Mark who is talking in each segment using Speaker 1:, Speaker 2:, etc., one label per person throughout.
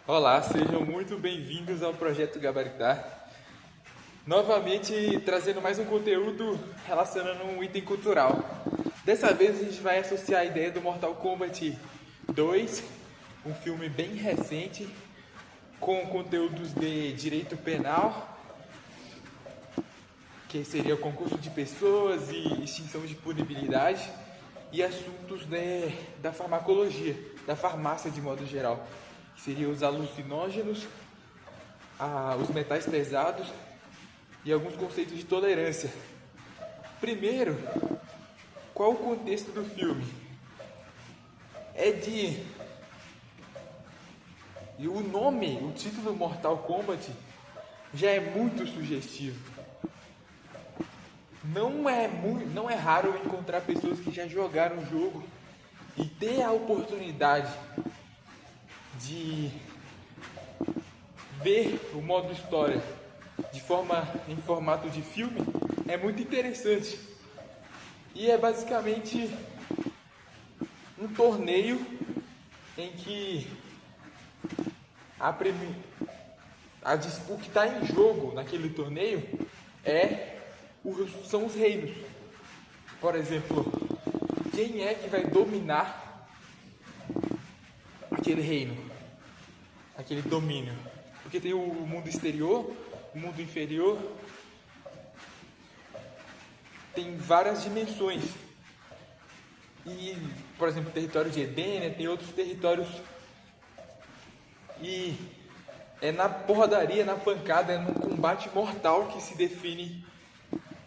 Speaker 1: Olá, sejam muito bem-vindos ao Projeto Gabaritar. Novamente trazendo mais um conteúdo relacionando um item cultural. Dessa vez a gente vai associar a ideia do Mortal Kombat 2, um filme bem recente, com conteúdos de direito penal, que seria o concurso de pessoas e extinção de punibilidade, e assuntos da farmacologia, da farmácia de modo geral, que seriam os alucinógenos, os metais pesados e alguns conceitos de tolerância. Primeiro, qual o contexto do filme? E o nome, o título Mortal Kombat já é muito sugestivo. Não é raro encontrar pessoas que já jogaram o jogo e ter a oportunidade de ver o modo história em formato de filme é muito interessante. E é basicamente um torneio em que a disputa que está em jogo naquele torneio são os reinos. Por exemplo, quem é que vai dominar aquele reino, aquele domínio? Porque tem o mundo exterior, o mundo inferior, tem várias dimensões. E, por exemplo, o território de Edenia, tem outros territórios. E é na porradaria, na pancada, é num combate mortal que se define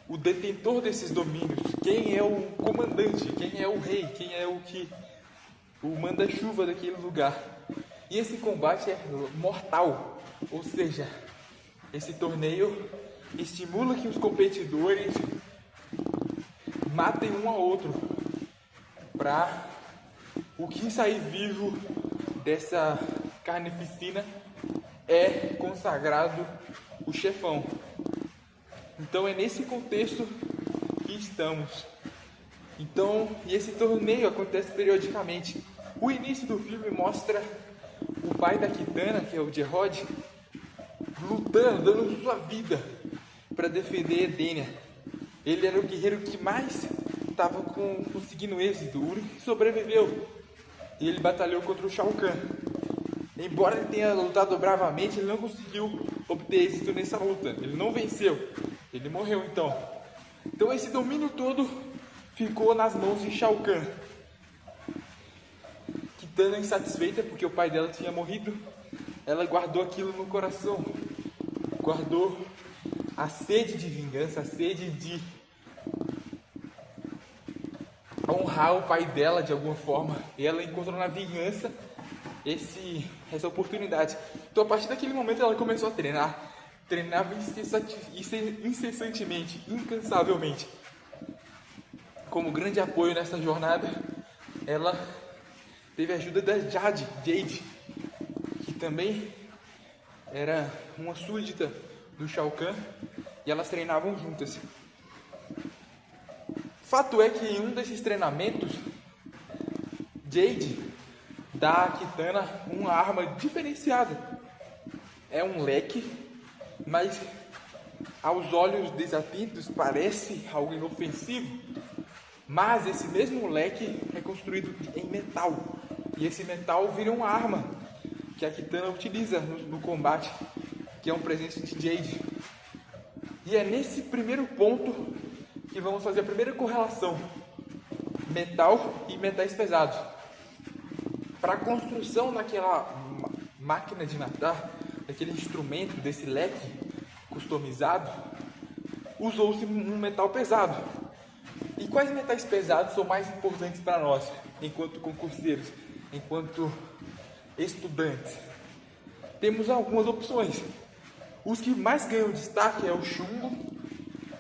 Speaker 1: o detentor desses domínios, quem é o comandante, quem é o rei, quem é o manda-chuva daquele lugar. E esse combate é mortal, ou seja, esse torneio estimula que os competidores matem um ao outro, para o que sair vivo dessa carnificina é consagrado o chefão. Então é nesse contexto que estamos. E esse torneio acontece periodicamente. O início do filme mostra o pai da Kitana, que é o Jerrod, lutando, dando sua vida para defender Edenia. Ele era o guerreiro que mais estava conseguindo êxito, o único que sobreviveu. E ele batalhou contra o Shao Kahn. Embora ele tenha lutado bravamente, ele não conseguiu obter êxito nessa luta. Ele não venceu. Ele morreu então. Então esse domínio todo ficou nas mãos de Shao Kahn. Kitana, insatisfeita porque o pai dela tinha morrido, ela guardou aquilo no coração. Guardou a sede de vingança, a sede de honrar o pai dela de alguma forma. E ela encontrou na vingança essa oportunidade. Então a partir daquele momento ela começou a treinar. Treinava incessantemente, incansavelmente. Como grande apoio nessa jornada, ela teve a ajuda da Jade, que também era uma súdita do Shao Kahn, e elas treinavam juntas. Fato é que em um desses treinamentos, Jade dá a Kitana uma arma diferenciada. É um leque, mas aos olhos desatentos parece algo inofensivo. Mas esse mesmo leque é construído em metal. E esse metal vira uma arma que a Kitana utiliza no combate, que é um presente de Jade. E é nesse primeiro ponto que vamos fazer a primeira correlação: metal e metais pesados. Para a construção daquela máquina de matar, daquele instrumento, desse leque customizado, usou-se um metal pesado. E quais metais pesados são mais importantes para nós, enquanto concurseiros, enquanto estudantes? Temos algumas opções. Os que mais ganham destaque é o chumbo.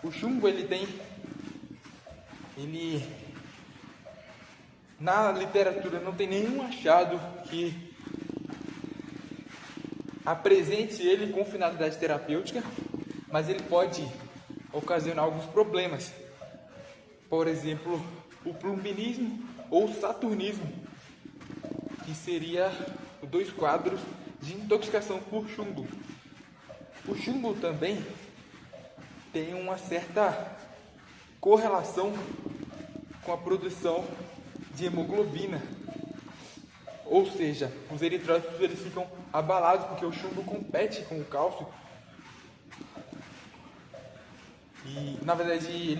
Speaker 1: O chumbo, na literatura não tem nenhum achado que apresente ele com finalidade terapêutica, mas ele pode ocasionar alguns problemas. Por exemplo, o plumbinismo ou saturnismo, que seria dois quadros de intoxicação por chumbo. O chumbo também tem uma certa correlação com a produção de hemoglobina. Ou seja, os eritrócitos eles ficam abalados porque o chumbo compete com o cálcio. E na verdade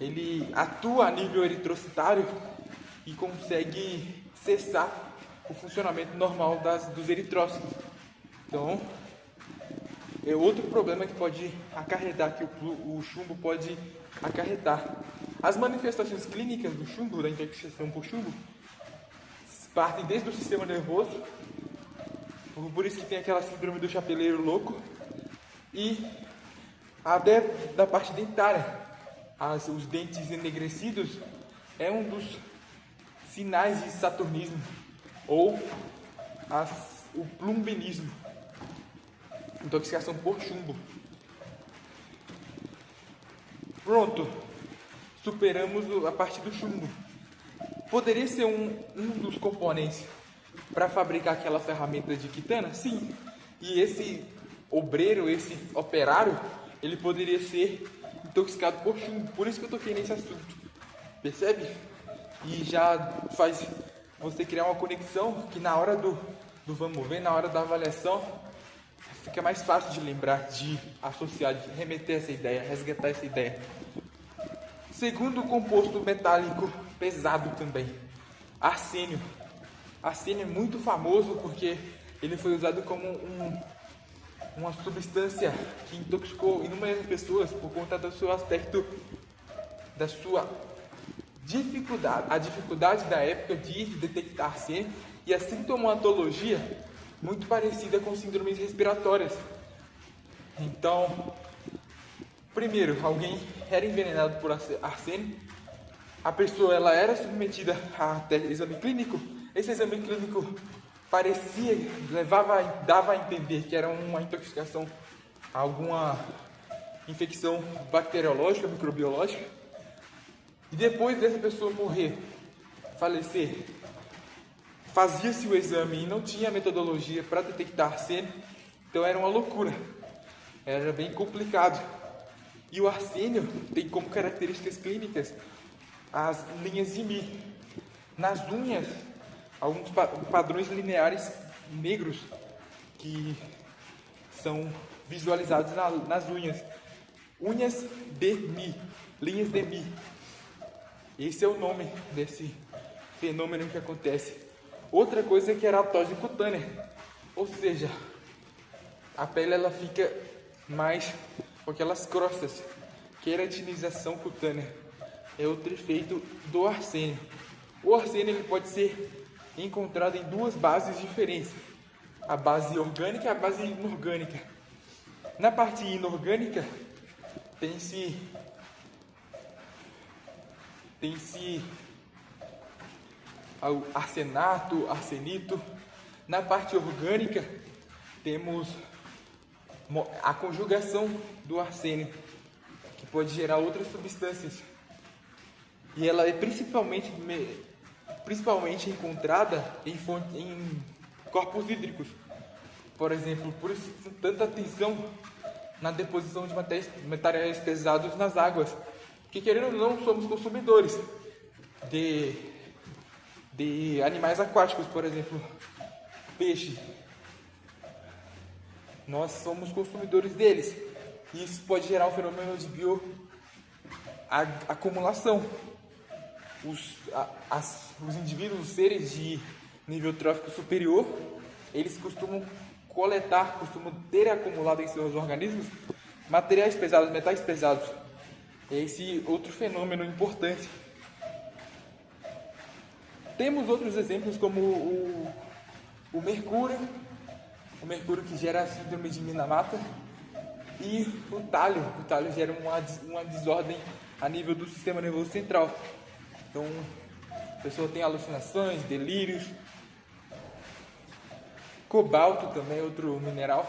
Speaker 1: ele atua a nível eritrocitário e consegue cessar o funcionamento normal dos eritrócitos. Então, é outro problema que pode acarretar, que o chumbo pode acarretar. As manifestações clínicas do chumbo, da intoxicação por chumbo, partem desde o sistema nervoso, por isso que tem aquela síndrome do chapeleiro louco, e até da parte dentária. Os dentes enegrecidos é um dos sinais de saturnismo ou o plumbinismo, intoxicação por chumbo. Pronto, superamos a parte do chumbo. Poderia ser um dos componentes para fabricar aquela ferramenta de quitana? Sim. E esse obreiro, esse operário, ele poderia ser intoxicado por chumbo. Por isso que eu toquei nesse assunto. Percebe? E já faz você criar uma conexão que na hora do vamos ver, na hora da avaliação, fica mais fácil de lembrar, de associar, de remeter essa ideia, resgatar essa ideia. Segundo composto metálico pesado também, arsênio. Arsênio é muito famoso porque ele foi usado como uma substância que intoxicou inúmeras pessoas por conta do seu aspecto, da sua dificuldade, a dificuldade da época de detectar arsênio e a sintomatologia muito parecida com síndromes respiratórias. Então, primeiro, alguém era envenenado por arsênio, a pessoa ela era submetida a exame clínico, esse exame clínico parecia, dava a entender que era uma intoxicação, alguma infecção bacteriológica, microbiológica, e depois dessa pessoa morrer, falecer, fazia-se o exame e não tinha metodologia para detectar arsênio, então era uma loucura, era bem complicado. E o arsênio tem como características clínicas as linhas de Mi. Nas unhas, alguns padrões lineares negros que são visualizados nas unhas. Unhas de Mi, linhas de Mi. Esse é o nome desse fenômeno que acontece. Outra coisa é queratose cutânea, ou seja, a pele ela fica mais com aquelas crostas. Queratinização cutânea é outro efeito do arsênio. O arsênio ele pode ser encontrado em duas bases diferentes, a base orgânica e a base inorgânica. Na parte inorgânica tem-se arsenato, arsenito. Na parte orgânica temos a conjugação do arsênio, que pode gerar outras substâncias. E ela é principalmente encontrada em corpos hídricos. Por exemplo, por isso tanta atenção na deposição de materiais pesados nas águas. Que querendo ou não, somos consumidores de animais aquáticos, por exemplo, peixe. Nós somos consumidores deles. E isso pode gerar um fenômeno de bioacumulação. Os indivíduos, os seres de nível trófico superior, eles costumam ter acumulado em seus organismos materiais pesados, metais pesados. Esse outro fenômeno importante. Temos outros exemplos como o mercúrio que gera a síndrome de Minamata, e o talho gera uma desordem a nível do sistema nervoso central. Então, a pessoa tem alucinações, delírios. Cobalto também é outro mineral.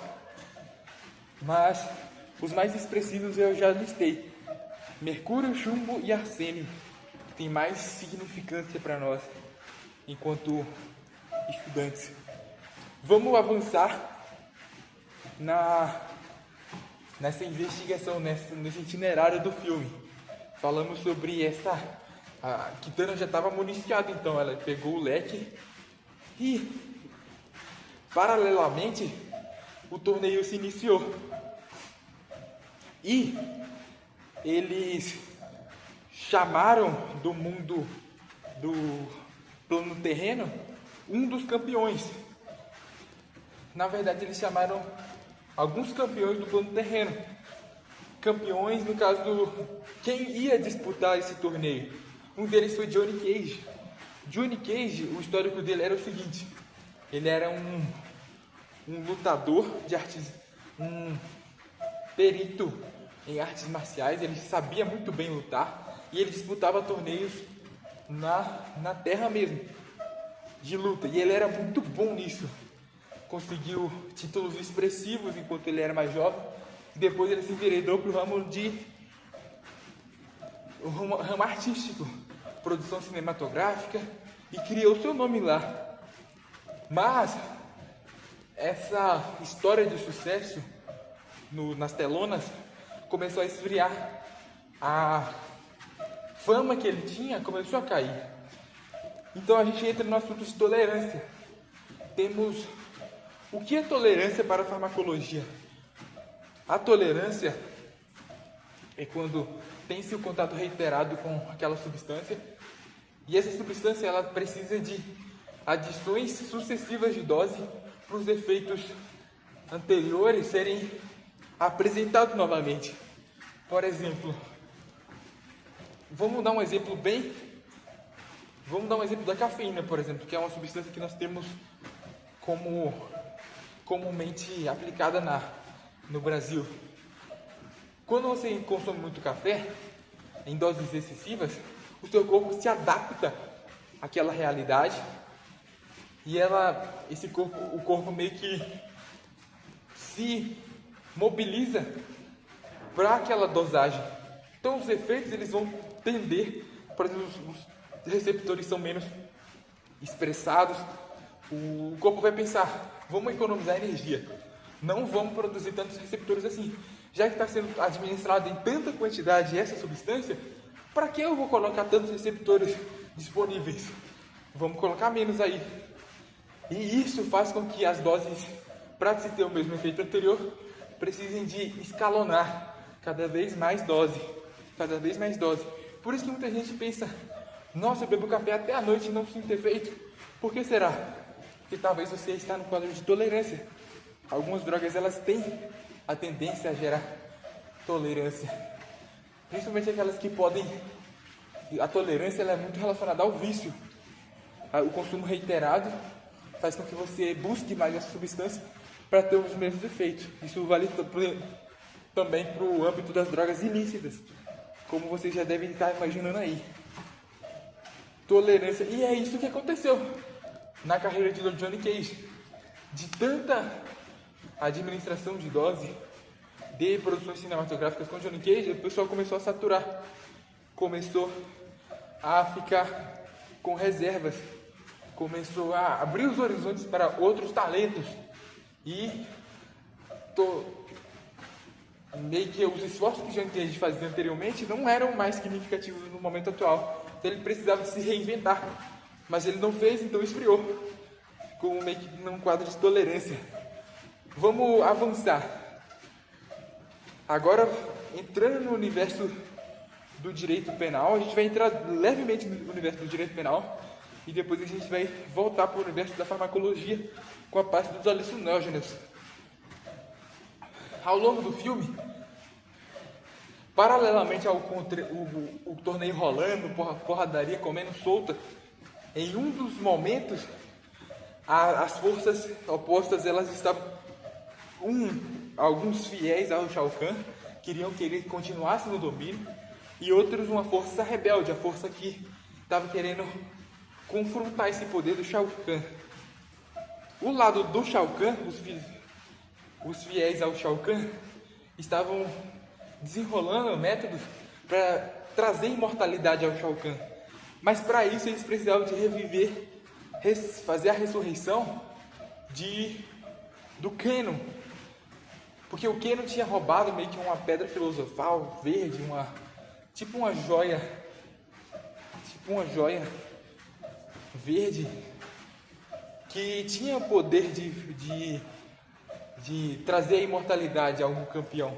Speaker 1: Mas os mais expressivos eu já listei: mercúrio, chumbo e arsênio, que tem mais significância para nós enquanto estudantes. Vamos avançar nessa investigação, nesse itinerário do filme. Falamos sobre a Kitana já estava municiada, então ela pegou o leque e, paralelamente, o torneio se iniciou. E eles chamaram do mundo do plano terreno um dos campeões. Na verdade, eles chamaram alguns campeões do plano terreno. Campeões, no caso, quem ia disputar esse torneio. Um deles foi Johnny Cage. Johnny Cage, o histórico dele era o seguinte: ele era um lutador de artes, um perito em artes marciais. Ele sabia muito bem lutar e ele disputava torneios na terra mesmo, de luta. E ele era muito bom nisso. Conseguiu títulos expressivos enquanto ele era mais jovem. E depois ele se enveredou para o ramo artístico, produção cinematográfica, e criou seu nome lá. Mas essa história de sucesso nas telonas começou a esfriar. A fama que ele tinha começou a cair. Então a gente entra no assunto de tolerância. Temos o que é tolerância para a farmacologia? A tolerância é quando tem-se o contato reiterado com aquela substância, e essa substância ela precisa de adições sucessivas de dose para os efeitos anteriores serem apresentados novamente. Por exemplo, vamos dar um exemplo da cafeína, por exemplo, que é uma substância que nós temos como comumente aplicada no Brasil. Quando você consome muito café, em doses excessivas, o seu corpo se adapta àquela realidade e o corpo meio que se mobiliza para aquela dosagem. Então os efeitos eles vão tender, por exemplo, os receptores são menos expressados. O corpo vai pensar: vamos economizar energia, não vamos produzir tantos receptores assim. Já que está sendo administrado em tanta quantidade essa substância, para que eu vou colocar tantos receptores disponíveis? Vamos colocar menos aí. E isso faz com que as doses, para se ter o mesmo efeito anterior, precisem de escalonar cada vez mais dose. Por isso que muita gente pensa: nossa, eu bebo café até a noite e não sinto efeito. Por que será? Porque talvez você está no quadro de tolerância. Algumas drogas elas têm a tendência a gerar tolerância, principalmente aquelas que podem. A tolerância ela é muito relacionada ao vício. O consumo reiterado faz com que você busque mais essa substância para ter os mesmos efeitos. Isso vale também para o âmbito das drogas ilícitas, como vocês já devem estar imaginando aí. Tolerância, e é isso que aconteceu na carreira de Johnny Cage. De tanta administração de dose de produções cinematográficas com Johnny Cage, o pessoal começou a saturar, começou a ficar com reservas, começou a abrir os horizontes para outros talentos, e meio que os esforços que Johnny Cage fazia anteriormente não eram mais significativos no momento atual. Então ele precisava se reinventar, mas ele não fez, então esfriou, ficou meio que num quadro de tolerância. Vamos avançar. Agora, entrando no universo do direito penal, a gente vai entrar levemente no universo do direito penal e depois a gente vai voltar para o universo da farmacologia com a parte dos alucinógenos. Ao longo do filme, paralelamente ao o torneio rolando, porradaria comendo solta, em um dos momentos, as forças opostas elas estavam. Alguns fiéis ao Shao Kahn queriam que ele continuasse no domínio, e outros uma força rebelde, a força que estava querendo confrontar esse poder do Shao Kahn. O lado do Shao Kahn, os fiéis ao Shao Kahn, estavam desenrolando métodos para trazer imortalidade ao Shao Kahn. Mas para isso eles precisavam de reviver, fazer a ressurreição do Keno. Porque o Keno tinha roubado meio que uma pedra filosofal verde, tipo uma joia verde que tinha o poder de trazer a imortalidade a algum campeão.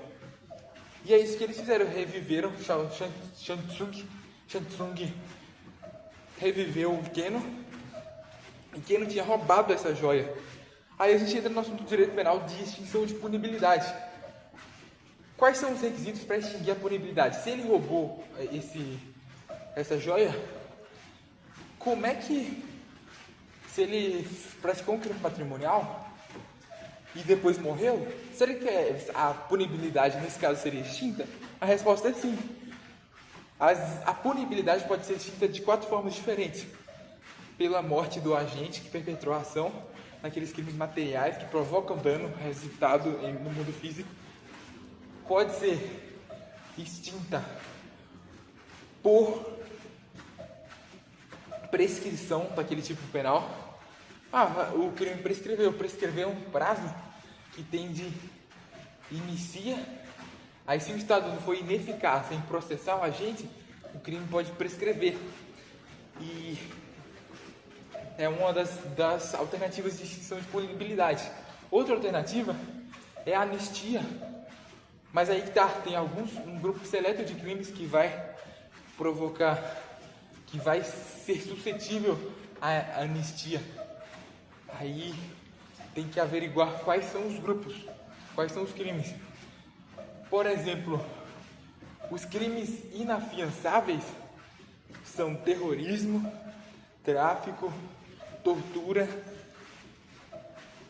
Speaker 1: E é isso que eles fizeram, reviveram Shang reviveu o Keno, e Keno tinha roubado essa joia. Aí a gente entra no assunto do direito penal de extinção de punibilidade. Quais são os requisitos para extinguir a punibilidade? Se ele roubou essa joia, como é que, se ele praticou um crime patrimonial e depois morreu, será que a punibilidade nesse caso seria extinta? A resposta é sim. A punibilidade pode ser extinta de 4 formas diferentes: pela morte do agente que perpetrou a ação, naqueles crimes materiais que provocam dano resultado no mundo físico. Pode ser extinta por prescrição daquele tipo penal. O crime prescreveu um prazo que inicia. Aí, se o Estado não for ineficaz em processar o agente, o crime pode prescrever. E é uma das alternativas de extinção de punibilidade. Outra alternativa é a anistia. Mas aí que tá, tem um grupo seleto de crimes que vai ser suscetível à anistia. Aí tem que averiguar quais são os grupos, quais são os crimes. Por exemplo, os crimes inafiançáveis são terrorismo, tráfico, tortura,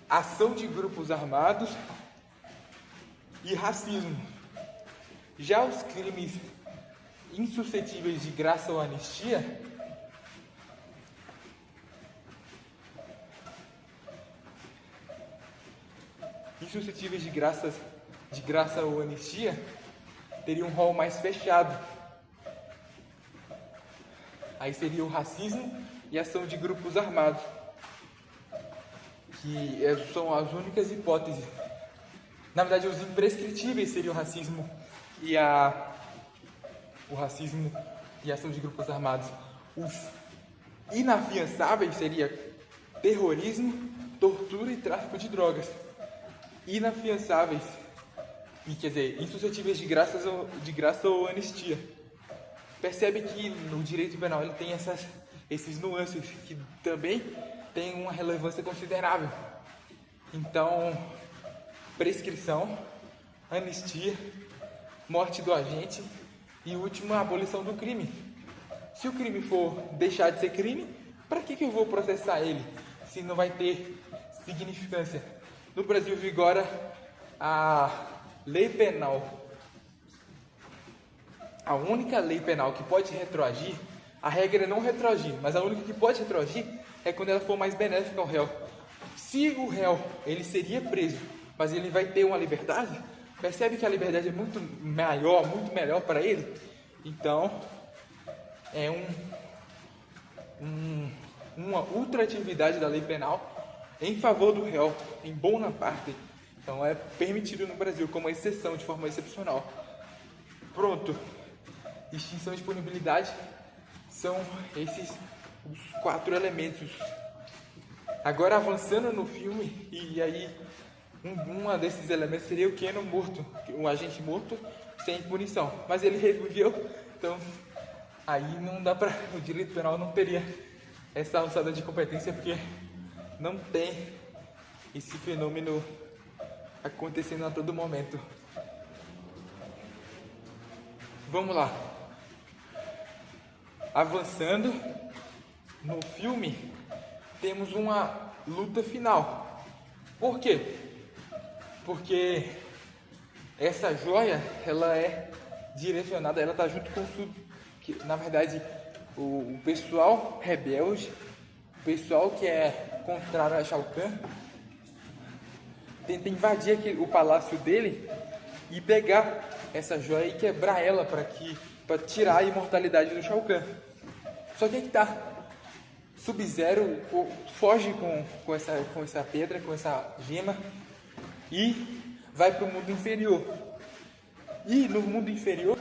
Speaker 1: ação de grupos armados e racismo. Já os crimes insuscetíveis de graça ou anistia ou anistia teriam um rol mais fechado. Aí seria o racismo e ação de grupos armados, que são as únicas hipóteses. Na verdade, os imprescritíveis seriam o racismo e a ação de grupos armados. Os inafiançáveis seria terrorismo, tortura e tráfico de drogas. Inafiançáveis, insuscetíveis de graça ou anistia. Percebe que no direito penal ele tem esses nuances que também tem uma relevância considerável. Então, prescrição, anistia, morte do agente e último, a abolição do crime. Se o crime for deixar de ser crime, para que eu vou processar ele se não vai ter significância? No Brasil vigora a lei penal. A única lei penal que pode retroagir, a regra é não retroagir, mas a única que pode retroagir é quando ela for mais benéfica ao réu. Se o réu ele seria preso, mas ele vai ter uma liberdade, percebe que a liberdade é muito melhor para ele? Então, é uma ultratividade da lei penal em favor do réu, em bona parte. Então, é permitido no Brasil como exceção, de forma excepcional. Pronto. Extinção e disponibilidade são esses os 4 elementos. Agora, avançando no filme, e aí uma desses elementos seria o Keno morto, um agente morto sem punição, mas ele reviveu. Então aí não dá para, o direito penal não teria essa alçada de competência, porque não tem esse fenômeno acontecendo a todo momento. Vamos lá. Avançando no filme, temos uma luta final. Por quê? Porque essa joia, ela é direcionada, ela está junto com na verdade, o pessoal rebelde, o pessoal que é contrário a Shao Kahn, tenta invadir o palácio dele e pegar essa joia e quebrar ela para tirar a imortalidade do Shao Kahn. Só que aí que tá. Sub-Zero foge com essa pedra, com essa gema e vai para o mundo inferior. E no mundo inferior,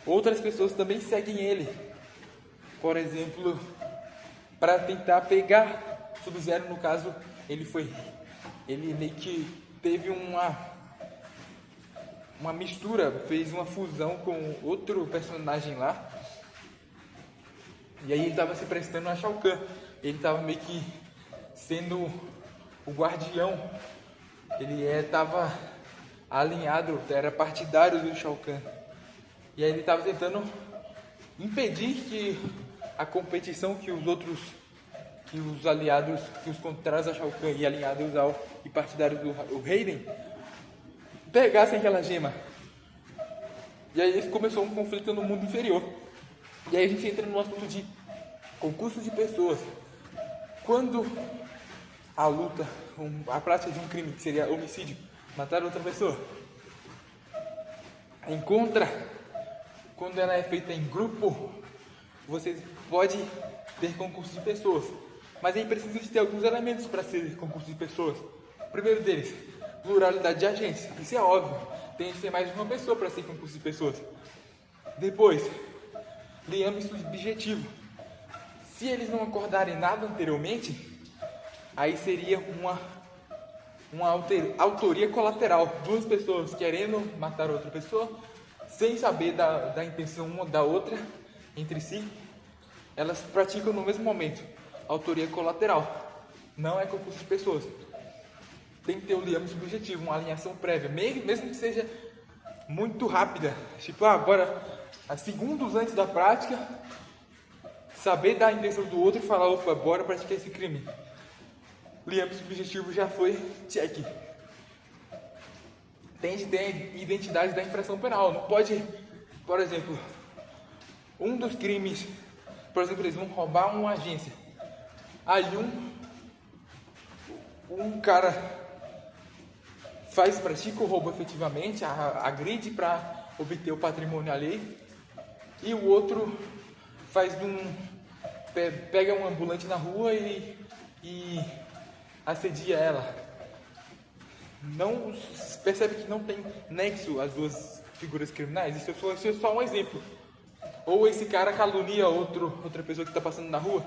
Speaker 1: outras pessoas também seguem ele. Por exemplo, para tentar pegar Sub-Zero, no caso, ele meio que teve uma mistura, fez uma fusão com outro personagem lá. E aí ele estava se prestando a Shao Kahn. Ele estava meio que sendo o guardião. Ele estava alinhado, era partidário do Shao Kahn. E aí ele estava tentando impedir que a competição que os aliados, que os contrários a Shao Kahn e alinhados e partidários do Raiden, pegassem aquela gema. E aí começou um conflito no mundo inferior. E aí a gente entra no assunto de concurso de pessoas. Quando a luta, a prática de um crime, que seria homicídio, matar outra pessoa, quando ela é feita em grupo, você pode ter concurso de pessoas. Mas aí precisa de ter alguns elementos para ser concurso de pessoas. O primeiro deles, pluralidade de agentes. Isso é óbvio. Tem que ter mais de uma pessoa para ser concurso de pessoas. Depois, liame subjetivo. Se eles não acordarem nada anteriormente, aí seria uma autoria colateral. Duas pessoas querendo matar outra pessoa, sem saber da intenção uma da outra entre si, elas praticam no mesmo momento. Autoria colateral. Não é concurso de pessoas. Tem que ter o liame subjetivo, uma alinhação prévia, mesmo que seja muito rápida. Tipo, bora, segundos antes da prática, saber da intenção do outro e falar, opa, bora praticar esse crime. Liame subjetivo já foi, check. Tem de ter identidade da infração penal. Não pode, por exemplo, um dos crimes, por exemplo, eles vão roubar uma agência. Aí um cara pratica o roubo efetivamente, agride para obter o patrimônio alheio, e o outro pega um ambulante na rua e assedia ela. Não percebe que não tem nexo as duas figuras criminais? Isso é só um exemplo. Ou esse cara calunia outra pessoa que está passando na rua.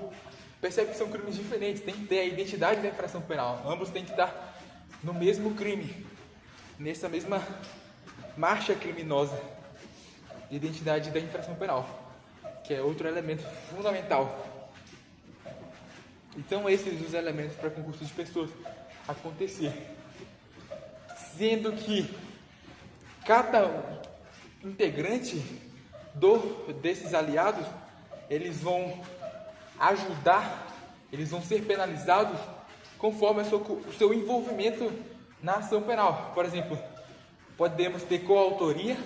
Speaker 1: Percebe que são crimes diferentes. Tem que ter a identidade da infração penal. Ambos têm que estar no mesmo crime, nessa mesma marcha criminosa. Identidade da infração penal, que é outro elemento fundamental. Então esses os elementos para concurso de pessoas acontecer. Sendo que cada integrante desses aliados, eles vão ajudar, eles vão ser penalizados conforme o seu envolvimento na ação penal. Por exemplo, podemos ter coautoria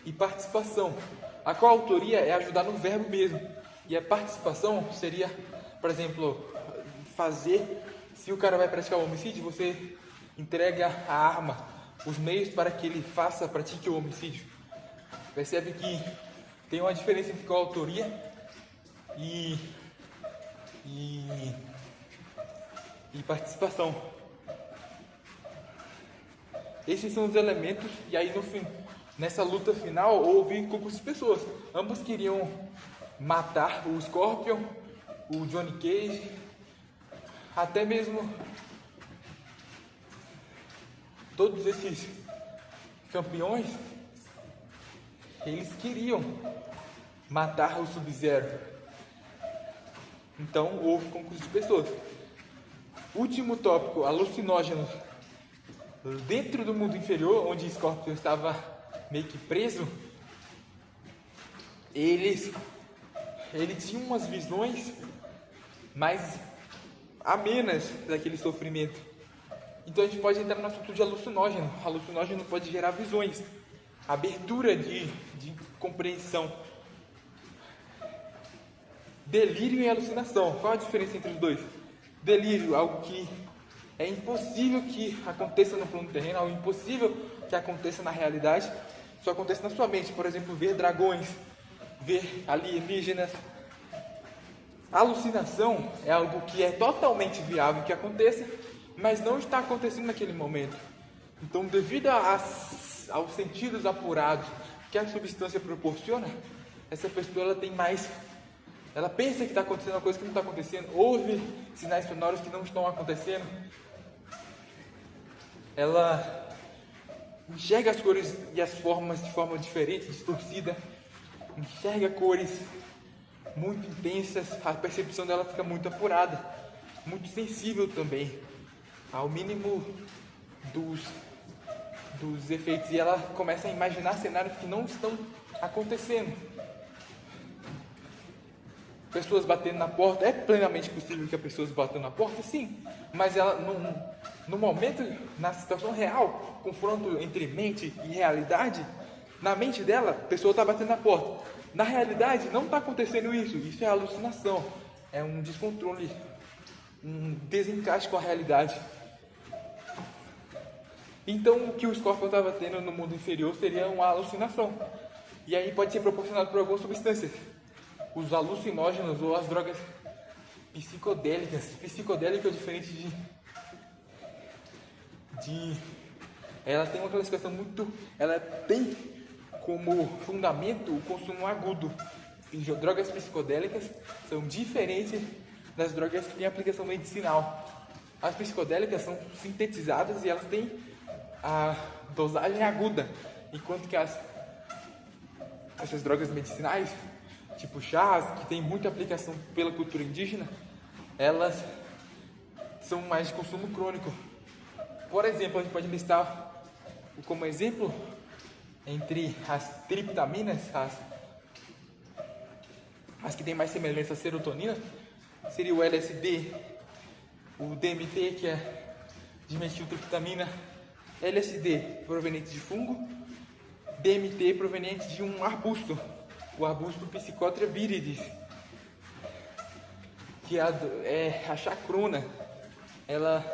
Speaker 1: e participação. A coautoria é ajudar no verbo mesmo, e a participação seria, por exemplo, se o cara vai praticar o homicídio, você entrega a arma, os meios para que ele pratique o homicídio. Percebe que tem uma diferença entre coautoria e participação. Esses são os elementos, e aí nessa luta final houve concurso de pessoas. Ambos queriam matar o Scorpion, o Johnny Cage, até mesmo todos esses campeões, eles queriam matar o Sub-Zero. Então houve concurso de pessoas. Último tópico, alucinógenos. Dentro do mundo inferior, onde Scorpion estava meio que preso, ele tinha umas visões mais amenas daquele sofrimento. Então a gente pode entrar no assunto de alucinógeno. Alucinógeno pode gerar visões, abertura de compreensão. Delírio e alucinação. Qual a diferença entre os dois? Delírio, algo que é impossível que aconteça no plano terreno, algo impossível que aconteça na realidade, só acontece na sua mente. Por exemplo, ver dragões, ver alienígenas. A alucinação é algo que é totalmente viável que aconteça, mas não está acontecendo naquele momento. Então, devido aos sentidos apurados que a substância proporciona, essa pessoa ela pensa que está acontecendo uma coisa que não está acontecendo, ouve sinais sonoros que não estão acontecendo, ela enxerga as cores e as formas de forma diferente, distorcida, enxerga cores muito intensas, a percepção dela fica muito apurada, muito sensível também ao mínimo dos efeitos, e ela começa a imaginar cenários que não estão acontecendo. Pessoas batendo na porta, é plenamente possível que as pessoas batam na porta, sim, mas ela no momento, na situação real, confronto entre mente e realidade, na mente dela, a pessoa está batendo na porta. Na realidade, não está acontecendo isso. Isso é alucinação. É um descontrole, um desencaixe com a realidade. Então, o que o Scorpion estava tendo no mundo inferior seria uma alucinação. E aí pode ser proporcionado por algumas substâncias. Os alucinógenos ou as drogas psicodélicas. Psicodélica é diferente ela tem uma classificação ela tem como fundamento o consumo agudo. Drogas psicodélicas são diferentes das drogas que têm aplicação medicinal. As psicodélicas são sintetizadas e elas têm a dosagem aguda, enquanto que essas drogas medicinais, tipo chás, que tem muita aplicação pela cultura indígena, elas são mais de consumo crônico. Por exemplo, a gente pode listar como exemplo entre as triptaminas, as que têm mais semelhança à serotonina, seria o LSD, o DMT, que é dimetiltriptamina, LSD proveniente de fungo, DMT proveniente de um arbusto, o arbusto Psychotria viridis, que é a chacrona. Ela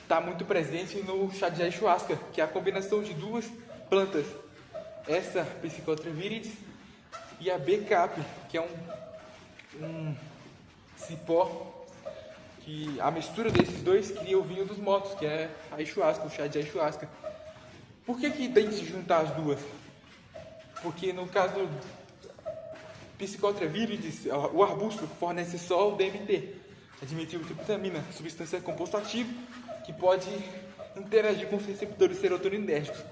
Speaker 1: está muito presente no chá de ayahuasca, que é a combinação de duas plantas, essa Psychotria viridis e a B-Cap, que é um cipó, que a mistura desses dois cria o vinho dos mortos, que é a ayahuasca, o chá de ayahuasca. Por que tem que juntar as duas? Porque no caso do Psychotria viridis, o arbusto fornece só o DMT, a dimetiltriptamina, substância composto ativo, que pode interagir com os receptores serotoninérgicos.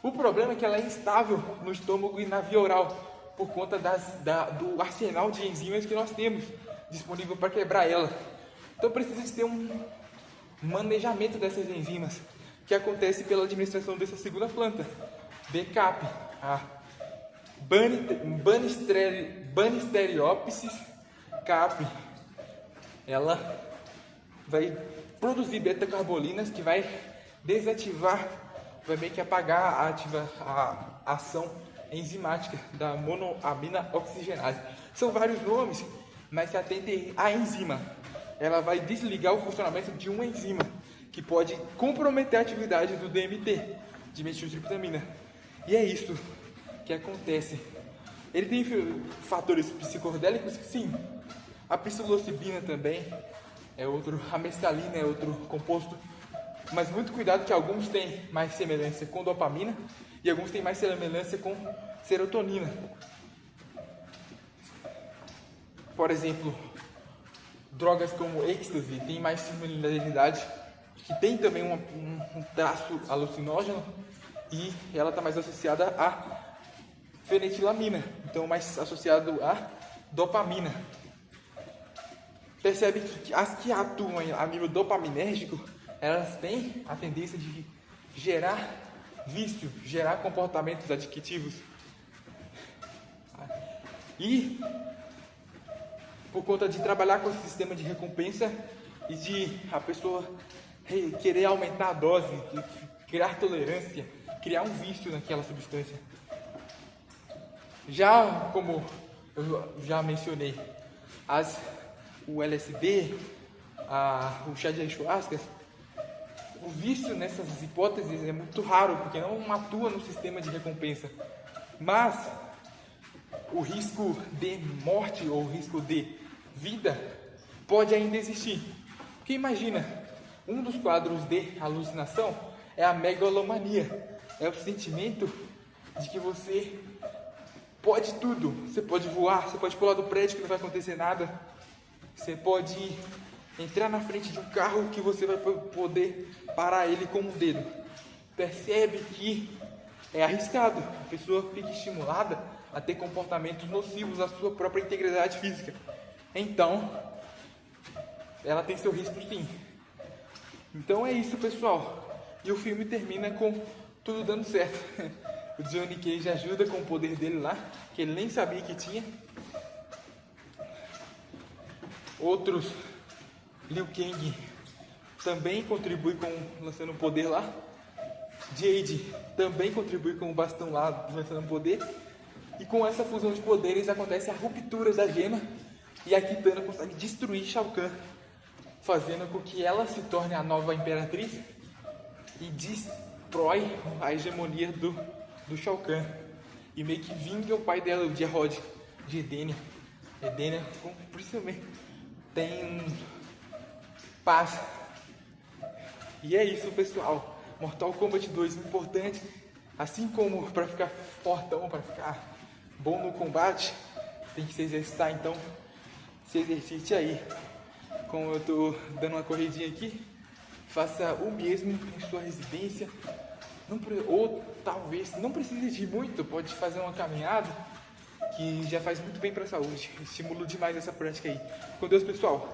Speaker 1: O problema é que ela é instável no estômago e na via oral, por conta do arsenal de enzimas que nós temos disponível para quebrar ela. Então precisa ter um manejamento dessas enzimas, que acontece pela administração dessa segunda planta, B-Cap, a Banisteriopsis cap. Ela vai produzir beta-carbolinas que vai desativar, vai meio que apagar a ação enzimática da monoamina oxigenase. São vários nomes, mas se atendem à enzima. Ela vai desligar o funcionamento de uma enzima, que pode comprometer a atividade do DMT, dimetiltriptamina. E é isso que acontece. Ele tem fatores psicodélicos? Sim. A psilocibina também é outro, a mescalina é outro composto, mas muito cuidado que alguns têm mais semelhança com dopamina e alguns têm mais semelhança com serotonina. Por exemplo, drogas como êxtase têm mais similaridade, que tem também um traço alucinógeno, e ela está mais associada a fenetilamina, então mais associado a dopamina. Percebe que as que atuam a nível dopaminérgico, elas têm a tendência de gerar vício, gerar comportamentos adictivos. E por conta de trabalhar com esse sistema de recompensa e de a pessoa querer aumentar a dose, criar tolerância, criar um vício naquela substância. Já como eu já mencionei, o LSD, o chá de ayahuasca, o vício nessas hipóteses é muito raro, porque não atua no sistema de recompensa. Mas o risco de morte ou o risco de vida pode ainda existir. Porque imagina, um dos quadros de alucinação é a megalomania. É o sentimento de que você pode tudo. Você pode voar, você pode pular do prédio que não vai acontecer nada. Você pode entrar na frente de um carro que você vai poder parar ele com um dedo. Percebe que é arriscado. A pessoa fica estimulada a ter comportamentos nocivos à sua própria integridade física. Então, ela tem seu risco sim. Então é isso, pessoal. E o filme termina com tudo dando certo. O Johnny Cage ajuda com o poder dele lá, que ele nem sabia que tinha. Outros, Liu Kang também contribui com lançando poder lá. Jade também contribui com o bastão lá, lançando poder. E com essa fusão de poderes acontece a ruptura da gema. E a Kitana consegue destruir Shao Kahn, fazendo com que ela se torne a nova imperatriz e destrói a hegemonia do Shao Kahn. E meio que vinga o pai dela, o Gerrod, de Edenia. Edenia, principalmente, tem paz. E é isso, pessoal. Mortal Kombat 2 importante, assim como para ficar fortão, para ficar bom no combate, tem que se exercitar, então se exercite aí. Como eu tô dando uma corridinha aqui, faça o mesmo em sua residência, ou talvez não precise de muito, pode fazer uma caminhada, que já faz muito bem para a saúde. Estimulo demais essa prática aí. Com Deus, pessoal.